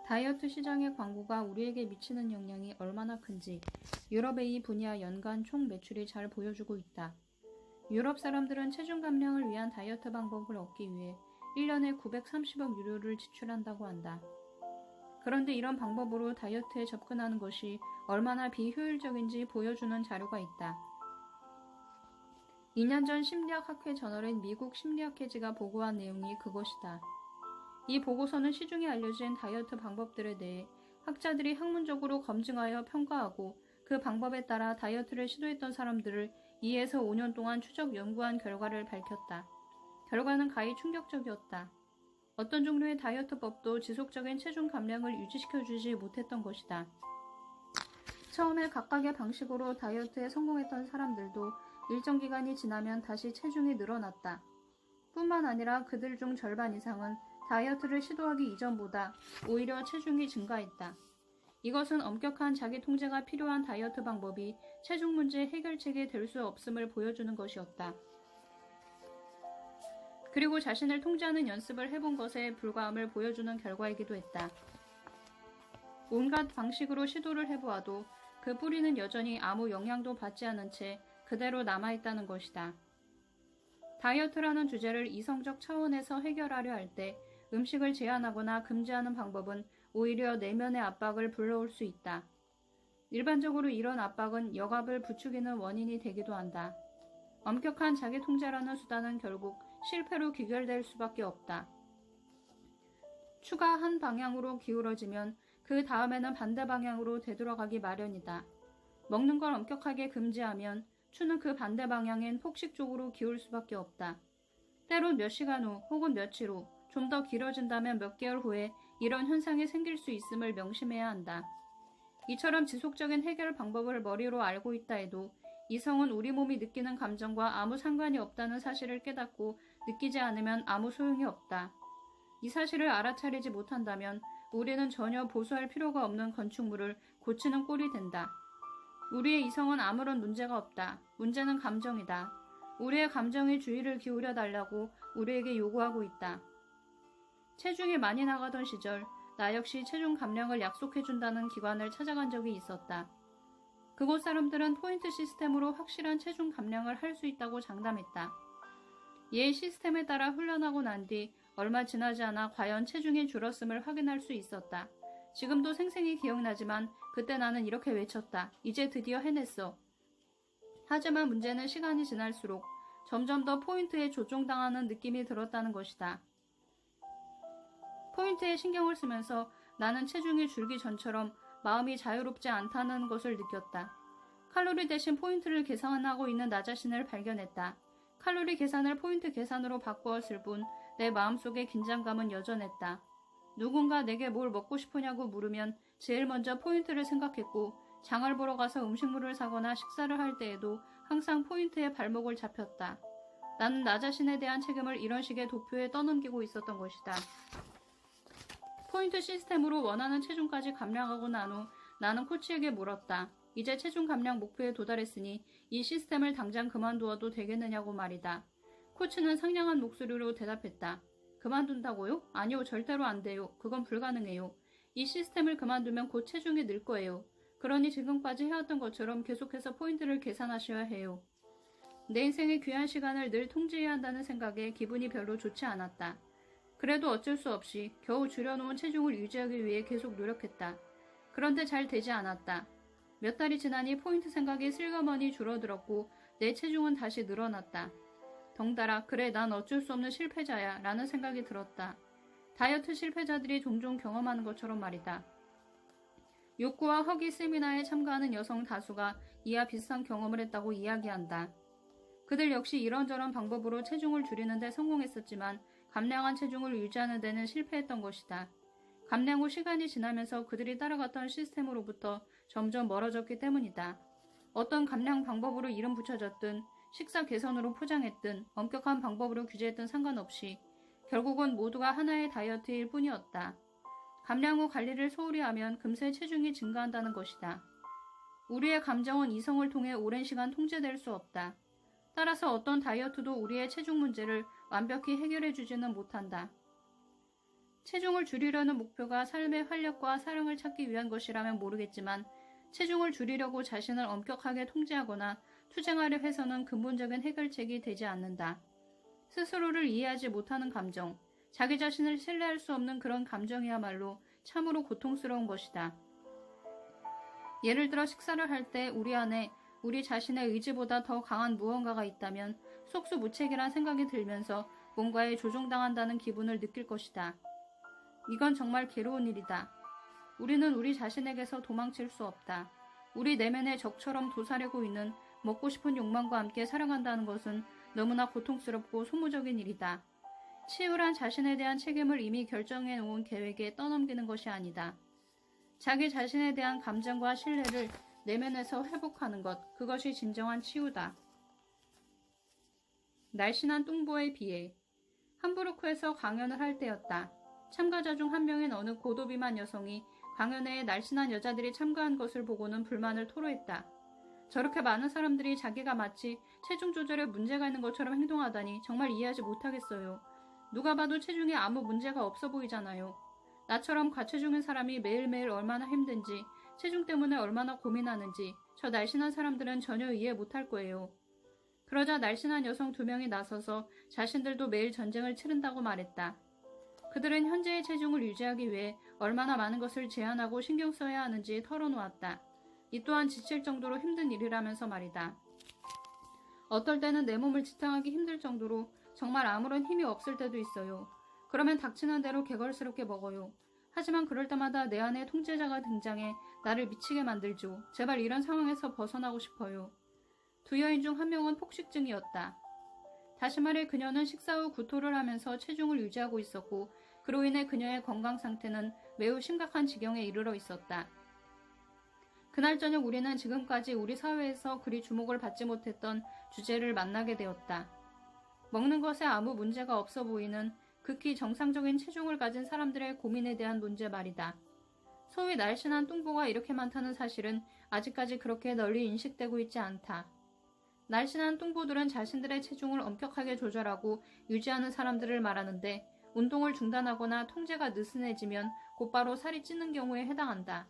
다이어트 시장의 광고가 우리에게 미치는 영향이 얼마나 큰지 유럽의 이 분야 연간 총 매출이 잘 보여주고 있다. 유럽 사람들은 체중 감량을 위한 다이어트 방법을 얻기 위해 1년에 930억 유로를 지출한다고 한다. 그런데 이런 방법으로 다이어트에 접근하는 것이 얼마나 비효율적인지 보여주는 자료가 있다. 2년 전 심리학학회 저널인 미국 심리학회지가 보고한 내용이 그것이다. 이 보고서는 시중에 알려진 다이어트 방법들에 대해 학자들이 학문적으로 검증하여 평가하고 그 방법에 따라 다이어트를 시도했던 사람들을 2에서 5년 동안 추적 연구한 결과를 밝혔다. 결과는 가히 충격적이었다. 어떤 종류의 다이어트법도 지속적인 체중 감량을 유지시켜주지 못했던 것이다. 처음에 각각의 방식으로 다이어트에 성공했던 사람들도 일정 기간이 지나면 다시 체중이 늘어났다. 뿐만 아니라 그들 중 절반 이상은 다이어트를 시도하기 이전보다 오히려 체중이 증가했다. 이것은 엄격한 자기 통제가 필요한 다이어트 방법이 체중 문제 해결책이 될 수 없음을 보여주는 것이었다. 그리고 자신을 통제하는 연습을 해본 것에 불과함을 보여주는 결과이기도 했다. 온갖 방식으로 시도를 해보아도 그 뿌리는 여전히 아무 영향도 받지 않은 채 그대로 남아있다는 것이다. 다이어트라는 주제를 이성적 차원에서 해결하려 할 때 음식을 제한하거나 금지하는 방법은 오히려 내면의 압박을 불러올 수 있다. 일반적으로 이런 압박은 역압을 부추기는 원인이 되기도 한다. 엄격한 자기 통제라는 수단은 결국 실패로 귀결될 수밖에 없다. 추가 한 방향으로 기울어지면 그 다음에는 반대 방향으로 되돌아가기 마련이다. 먹는 걸 엄격하게 금지하면 추는 그 반대 방향엔 폭식 쪽으로 기울 수밖에 없다. 때론 몇 시간 후 혹은 며칠 후 좀 더 길어진다면 몇 개월 후에 이런 현상이 생길 수 있음을 명심해야 한다. 이처럼 지속적인 해결 방법을 머리로 알고 있다 해도 이성은 우리 몸이 느끼는 감정과 아무 상관이 없다는 사실을 깨닫고 느끼지 않으면 아무 소용이 없다. 이 사실을 알아차리지 못한다면 우리는 전혀 보수할 필요가 없는 건축물을 고치는 꼴이 된다. 우리의 이성은 아무런 문제가 없다. 문제는 감정이다. 우리의 감정에 주의를 기울여 달라고 우리에게 요구하고 있다. 체중이 많이 나가던 시절 나 역시 체중 감량을 약속해준다는 기관을 찾아간 적이 있었다. 그곳 사람들은 포인트 시스템으로 확실한 체중 감량을 할 수 있다고 장담했다. 이에 시스템에 따라 훈련하고 난 뒤 얼마 지나지 않아 과연 체중이 줄었음을 확인할 수 있었다. 지금도 생생히 기억나지만 그때 나는 이렇게 외쳤다. 이제 드디어 해냈어. 하지만 문제는 시간이 지날수록 점점 더 포인트에 조종당하는 느낌이 들었다는 것이다. 포인트에 신경을 쓰면서 나는 체중이 줄기 전처럼 마음이 자유롭지 않다는 것을 느꼈다. 칼로리 대신 포인트를 계산하고 있는 나 자신을 발견했다. 칼로리 계산을 포인트 계산으로 바꾸었을 뿐 내 마음속의 긴장감은 여전했다. 누군가 내게 뭘 먹고 싶으냐고 물으면 제일 먼저 포인트를 생각했고 장을 보러 가서 음식물을 사거나 식사를 할 때에도 항상 포인트에 발목을 잡혔다. 나는 나 자신에 대한 책임을 이런 식의 도표에 떠넘기고 있었던 것이다. 포인트 시스템으로 원하는 체중까지 감량하고 난 후 나는 코치에게 물었다. 이제 체중 감량 목표에 도달했으니 이 시스템을 당장 그만두어도 되겠느냐고 말이다. 코치는 상냥한 목소리로 대답했다. 그만둔다고요? 아니요, 절대로 안 돼요. 그건 불가능해요. 이 시스템을 그만두면 곧 체중이 늘 거예요. 그러니 지금까지 해왔던 것처럼 계속해서 포인트를 계산하셔야 해요. 내 인생의 귀한 시간을 늘 통제해야 한다는 생각에 기분이 별로 좋지 않았다. 그래도 어쩔 수 없이 겨우 줄여놓은 체중을 유지하기 위해 계속 노력했다. 그런데 잘 되지 않았다. 몇 달이 지나니 포인트 생각이 슬그머니 줄어들었고 내 체중은 다시 늘어났다. 덩달아 그래 난 어쩔 수 없는 실패자야 라는 생각이 들었다. 다이어트 실패자들이 종종 경험하는 것처럼 말이다. 욕구와 허기 세미나에 참가하는 여성 다수가 이와 비슷한 경험을 했다고 이야기한다. 그들 역시 이런저런 방법으로 체중을 줄이는 데 성공했었지만 감량한 체중을 유지하는 데는 실패했던 것이다. 감량 후 시간이 지나면서 그들이 따라갔던 시스템으로부터 점점 멀어졌기 때문이다. 어떤 감량 방법으로 이름 붙여졌든 식사 개선으로 포장했든 엄격한 방법으로 규제했든 상관없이 결국은 모두가 하나의 다이어트일 뿐이었다. 감량 후 관리를 소홀히 하면 금세 체중이 증가한다는 것이다. 우리의 감정은 이성을 통해 오랜 시간 통제될 수 없다. 따라서 어떤 다이어트도 우리의 체중 문제를 완벽히 해결해주지는 못한다. 체중을 줄이려는 목표가 삶의 활력과 사랑을 찾기 위한 것이라면 모르겠지만 체중을 줄이려고 자신을 엄격하게 통제하거나 투쟁하려 해서는 근본적인 해결책이 되지 않는다. 스스로를 이해하지 못하는 감정, 자기 자신을 신뢰할 수 없는 그런 감정이야말로 참으로 고통스러운 것이다. 예를 들어 식사를 할 때 우리 안에 우리 자신의 의지보다 더 강한 무언가가 있다면 속수무책이란 생각이 들면서 뭔가에 조종당한다는 기분을 느낄 것이다. 이건 정말 괴로운 일이다. 우리는 우리 자신에게서 도망칠 수 없다. 우리 내면의 적처럼 도사리고 있는 먹고 싶은 욕망과 함께 살아간다는 것은 너무나 고통스럽고 소모적인 일이다. 치유란 자신에 대한 책임을 이미 결정해 놓은 계획에 떠넘기는 것이 아니다. 자기 자신에 대한 감정과 신뢰를 내면에서 회복하는 것, 그것이 진정한 치유다. 날씬한 뚱보에 비해 함부르크에서 강연을 할 때였다. 참가자 중 한 명인 어느 고도비만 여성이 강연회에 날씬한 여자들이 참가한 것을 보고는 불만을 토로했다. 저렇게 많은 사람들이 자기가 마치 체중 조절에 문제가 있는 것처럼 행동하다니 정말 이해하지 못하겠어요. 누가 봐도 체중에 아무 문제가 없어 보이잖아요. 나처럼 과체중인 사람이 매일매일 얼마나 힘든지, 체중 때문에 얼마나 고민하는지 저 날씬한 사람들은 전혀 이해 못할 거예요. 그러자 날씬한 여성 2명이 나서서 자신들도 매일 전쟁을 치른다고 말했다. 그들은 현재의 체중을 유지하기 위해 얼마나 많은 것을 제한하고 신경 써야 하는지 털어놓았다. 이 또한 지칠 정도로 힘든 일이라면서 말이다. 어떨 때는 내 몸을 지탱하기 힘들 정도로 정말 아무런 힘이 없을 때도 있어요. 그러면 닥치는 대로 개걸스럽게 먹어요. 하지만 그럴 때마다 내 안에 통제자가 등장해 나를 미치게 만들죠. 제발 이런 상황에서 벗어나고 싶어요. 2 여인 중 1명은 폭식증이었다. 다시 말해 그녀는 식사 후 구토를 하면서 체중을 유지하고 있었고 그로 인해 그녀의 건강 상태는 매우 심각한 지경에 이르러 있었다. 그날 저녁 우리는 지금까지 우리 사회에서 그리 주목을 받지 못했던 주제를 만나게 되었다. 먹는 것에 아무 문제가 없어 보이는 극히 정상적인 체중을 가진 사람들의 고민에 대한 문제 말이다. 소위 날씬한 뚱보가 이렇게 많다는 사실은 아직까지 그렇게 널리 인식되고 있지 않다. 날씬한 뚱보들은 자신들의 체중을 엄격하게 조절하고 유지하는 사람들을 말하는데 운동을 중단하거나 통제가 느슨해지면 곧바로 살이 찌는 경우에 해당한다.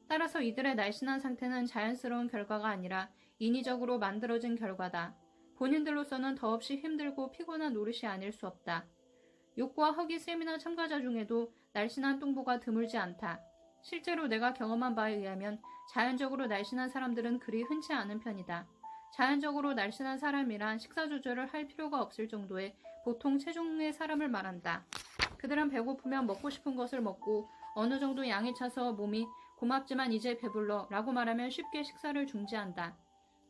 따라서 이들의 날씬한 상태는 자연스러운 결과가 아니라 인위적으로 만들어진 결과다. 본인들로서는 더없이 힘들고 피곤한 노릇이 아닐 수 없다. 욕과 허기 세미나 참가자 중에도 날씬한 뚱보가 드물지 않다. 실제로 내가 경험한 바에 의하면 자연적으로 날씬한 사람들은 그리 흔치 않은 편이다. 자연적으로 날씬한 사람이란 식사 조절을 할 필요가 없을 정도의 보통 체중의 사람을 말한다. 그들은 배고프면 먹고 싶은 것을 먹고 어느 정도 양이 차서 몸이 고맙지만 이제 배불러 라고 말하면 쉽게 식사를 중지한다.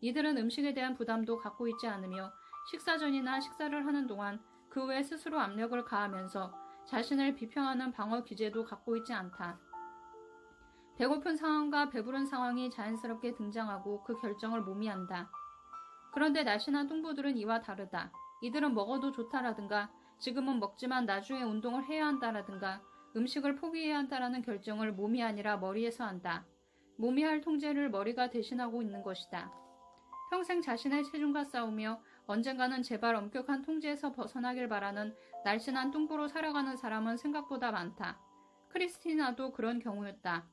이들은 음식에 대한 부담도 갖고 있지 않으며 식사 전이나 식사를 하는 동안 그 외에 스스로 압력을 가하면서 자신을 비평하는 방어 기제도 갖고 있지 않다. 배고픈 상황과 배부른 상황이 자연스럽게 등장하고 그 결정을 몸이 한다. 그런데 날씬한 뚱보들은 이와 다르다. 이들은 먹어도 좋다라든가 지금은 먹지만 나중에 운동을 해야 한다라든가 음식을 포기해야 한다라는 결정을 몸이 아니라 머리에서 한다. 몸이 할 통제를 머리가 대신하고 있는 것이다. 평생 자신의 체중과 싸우며 언젠가는 제발 엄격한 통제에서 벗어나길 바라는 날씬한 뚱보로 살아가는 사람은 생각보다 많다. 크리스티나도 그런 경우였다.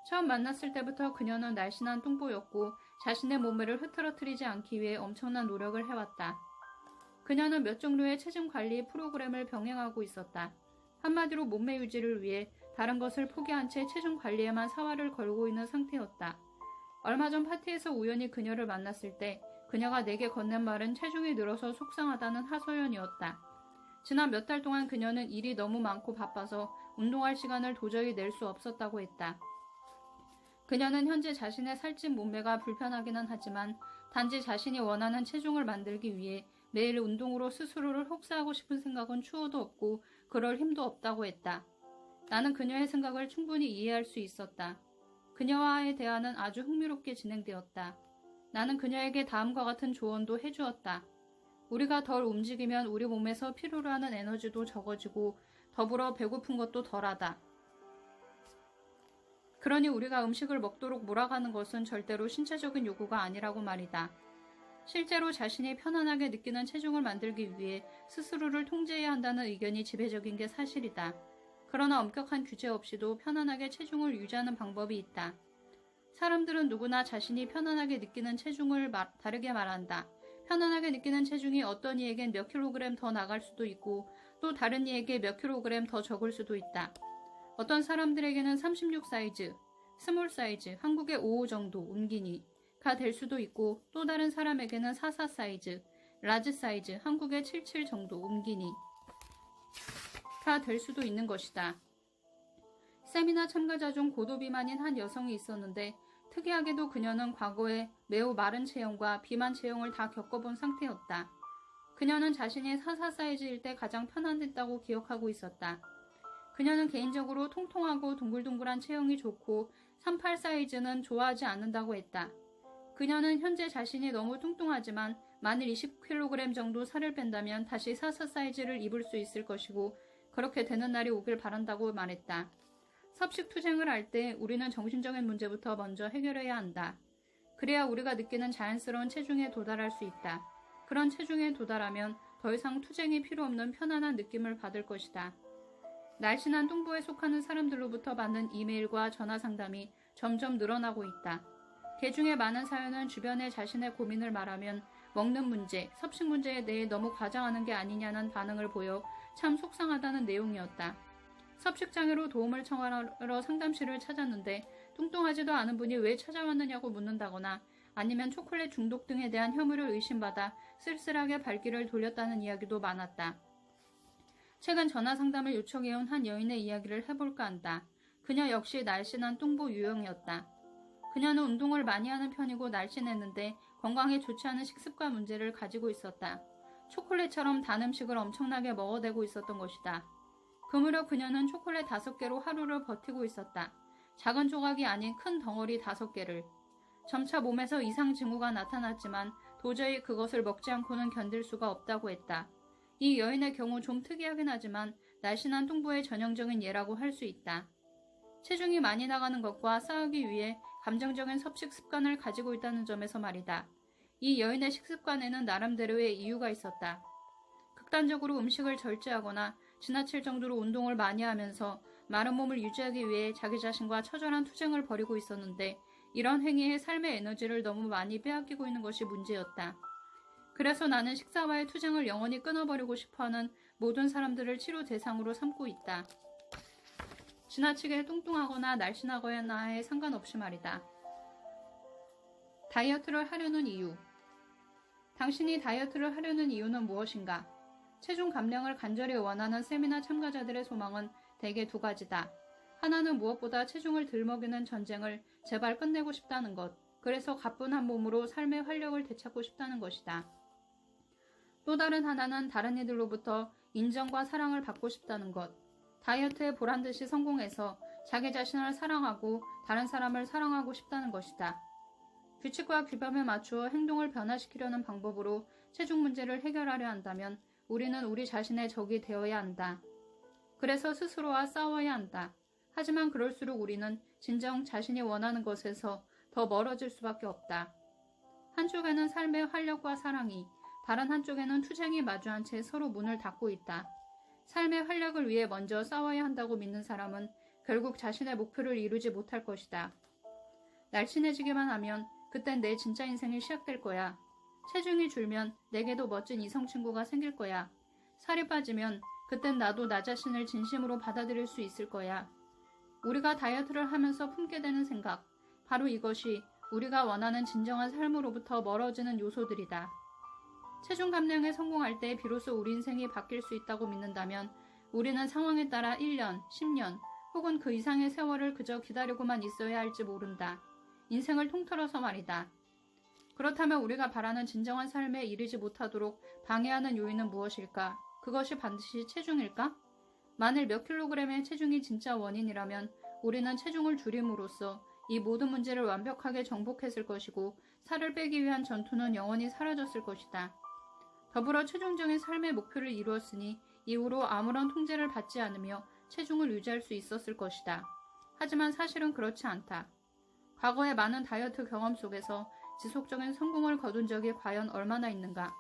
처음 만났을 때부터 그녀는 날씬한 뚱보였고 자신의 몸매를 흐트러뜨리지 않기 위해 엄청난 노력을 해왔다. 그녀는 몇 종류의 체중 관리 프로그램을 병행하고 있었다. 한마디로 몸매 유지를 위해 다른 것을 포기한 채 체중 관리에만 사활을 걸고 있는 상태였다. 얼마 전 파티에서 우연히 그녀를 만났을 때 그녀가 내게 건넨 말은 체중이 늘어서 속상하다는 하소연이었다. 지난 몇 달 동안 그녀는 일이 너무 많고 바빠서 운동할 시간을 도저히 낼 수 없었다고 했다. 그녀는 현재 자신의 살찐 몸매가 불편하기는 하지만 단지 자신이 원하는 체중을 만들기 위해 매일 운동으로 스스로를 혹사하고 싶은 생각은 추호도 없고 그럴 힘도 없다고 했다. 나는 그녀의 생각을 충분히 이해할 수 있었다. 그녀와의 대화는 아주 흥미롭게 진행되었다. 나는 그녀에게 다음과 같은 조언도 해주었다. 우리가 덜 움직이면 우리 몸에서 필요로 하는 에너지도 적어지고 더불어 배고픈 것도 덜하다. 그러니 우리가 음식을 먹도록 몰아가는 것은 절대로 신체적인 요구가 아니라고 말이다. 실제로 자신이 편안하게 느끼는 체중을 만들기 위해 스스로를 통제해야 한다는 의견이 지배적인 게 사실이다. 그러나 엄격한 규제 없이도 편안하게 체중을 유지하는 방법이 있다. 사람들은 누구나 자신이 편안하게 느끼는 체중을 다르게 말한다. 편안하게 느끼는 체중이 어떤 이에겐 몇 킬로그램 더 나갈 수도 있고 또 다른 이에게 몇 킬로그램 더 적을 수도 있다. 어떤 사람들에게는 36 사이즈, 스몰 사이즈, 한국의 55 정도 운기니가 될 수도 있고 또 다른 사람에게는 44 사이즈, 라지 사이즈, 한국의 77 정도 운기니가 될 수도 있는 것이다. 세미나 참가자 중 고도 비만인 한 여성이 있었는데 특이하게도 그녀는 과거에 매우 마른 체형과 비만 체형을 다 겪어본 상태였다. 그녀는 자신이 44 사이즈일 때 가장 편안했다고 기억하고 있었다. 그녀는 개인적으로 통통하고 둥글둥글한 체형이 좋고 38 사이즈는 좋아하지 않는다고 했다. 그녀는 현재 자신이 너무 뚱뚱하지만 만일 20kg 정도 살을 뺀다면 다시 44 사이즈를 입을 수 있을 것이고 그렇게 되는 날이 오길 바란다고 말했다. 섭식 투쟁을 할 때 우리는 정신적인 문제부터 먼저 해결해야 한다. 그래야 우리가 느끼는 자연스러운 체중에 도달할 수 있다. 그런 체중에 도달하면 더 이상 투쟁이 필요 없는 편안한 느낌을 받을 것이다. 날씬한 뚱보에 속하는 사람들로부터 받는 이메일과 전화 상담이 점점 늘어나고 있다. 그 중에 많은 사연은 주변에 자신의 고민을 말하면 먹는 문제, 섭식 문제에 대해 너무 과장하는 게 아니냐는 반응을 보여 참 속상하다는 내용이었다. 섭식장애로 도움을 청하러 상담실을 찾았는데 뚱뚱하지도 않은 분이 왜 찾아왔느냐고 묻는다거나 아니면 초콜릿 중독 등에 대한 혐의를 의심받아 쓸쓸하게 발길을 돌렸다는 이야기도 많았다. 최근 전화 상담을 요청해온 한 여인의 이야기를 해볼까 한다. 그녀 역시 날씬한 뚱보 유형이었다. 그녀는 운동을 많이 하는 편이고 날씬했는데 건강에 좋지 않은 식습관 문제를 가지고 있었다. 초콜릿처럼 단 음식을 엄청나게 먹어대고 있었던 것이다. 그 무렵 그녀는 초콜릿 5개로 하루를 버티고 있었다. 작은 조각이 아닌 큰 덩어리 5개를. 점차 몸에서 이상 징후가 나타났지만 도저히 그것을 먹지 않고는 견딜 수가 없다고 했다. 이 여인의 경우 좀 특이하긴 하지만 날씬한 뚱보의 전형적인 예라고 할 수 있다. 체중이 많이 나가는 것과 싸우기 위해 감정적인 섭식 습관을 가지고 있다는 점에서 말이다. 이 여인의 식습관에는 나름대로의 이유가 있었다. 극단적으로 음식을 절제하거나 지나칠 정도로 운동을 많이 하면서 마른 몸을 유지하기 위해 자기 자신과 처절한 투쟁을 벌이고 있었는데 이런 행위에 삶의 에너지를 너무 많이 빼앗기고 있는 것이 문제였다. 그래서 나는 식사와의 투쟁을 영원히 끊어버리고 싶어하는 모든 사람들을 치료 대상으로 삼고 있다. 지나치게 뚱뚱하거나 날씬하거나에 상관없이 말이다. 다이어트를 하려는 이유. 당신이 다이어트를 하려는 이유는 무엇인가? 체중 감량을 간절히 원하는 세미나 참가자들의 소망은 대개 2가지다. 하나는 무엇보다 체중을 덜 먹이는 전쟁을 제발 끝내고 싶다는 것. 그래서 가뿐한 몸으로 삶의 활력을 되찾고 싶다는 것이다. 또 다른 하나는 다른 이들로부터 인정과 사랑을 받고 싶다는 것. 다이어트에 보란듯이 성공해서 자기 자신을 사랑하고 다른 사람을 사랑하고 싶다는 것이다. 규칙과 규범에 맞추어 행동을 변화시키려는 방법으로 체중 문제를 해결하려 한다면 우리는 우리 자신의 적이 되어야 한다. 그래서 스스로와 싸워야 한다. 하지만 그럴수록 우리는 진정 자신이 원하는 것에서 더 멀어질 수밖에 없다. 한쪽에는 삶의 활력과 사랑이, 다른 한쪽에는 투쟁이 마주한 채 서로 문을 닫고 있다. 삶의 활력을 위해 먼저 싸워야 한다고 믿는 사람은 결국 자신의 목표를 이루지 못할 것이다. 날씬해지기만 하면 그땐 내 진짜 인생이 시작될 거야. 체중이 줄면 내게도 멋진 이성 친구가 생길 거야. 살이 빠지면 그땐 나도 나 자신을 진심으로 받아들일 수 있을 거야. 우리가 다이어트를 하면서 품게 되는 생각, 바로 이것이 우리가 원하는 진정한 삶으로부터 멀어지는 요소들이다. 체중 감량에 성공할 때 비로소 우리 인생이 바뀔 수 있다고 믿는다면 우리는 상황에 따라 1년, 10년 혹은 그 이상의 세월을 그저 기다리고만 있어야 할지 모른다. 인생을 통틀어서 말이다. 그렇다면 우리가 바라는 진정한 삶에 이르지 못하도록 방해하는 요인은 무엇일까? 그것이 반드시 체중일까? 만일 몇 킬로그램의 체중이 진짜 원인이라면 우리는 체중을 줄임으로써 이 모든 문제를 완벽하게 정복했을 것이고 살을 빼기 위한 전투는 영원히 사라졌을 것이다. 더불어 최종적인 삶의 목표를 이루었으니 이후로 아무런 통제를 받지 않으며 체중을 유지할 수 있었을 것이다. 하지만 사실은 그렇지 않다. 과거의 많은 다이어트 경험 속에서 지속적인 성공을 거둔 적이 과연 얼마나 있는가?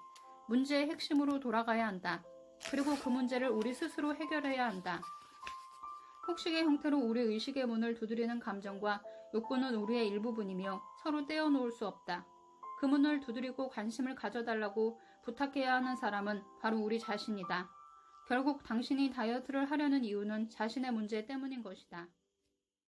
문제의 핵심으로 돌아가야 한다. 그리고 그 문제를 우리 스스로 해결해야 한다. 폭식의 형태로 우리 의식의 문을 두드리는 감정과 욕구는 우리의 일부분이며 서로 떼어놓을 수 없다. 그 문을 두드리고 관심을 가져달라고 부탁해야 하는 사람은 바로 우리 자신이다. 결국 당신이 다이어트를 하려는 이유는 자신의 문제 때문인 것이다.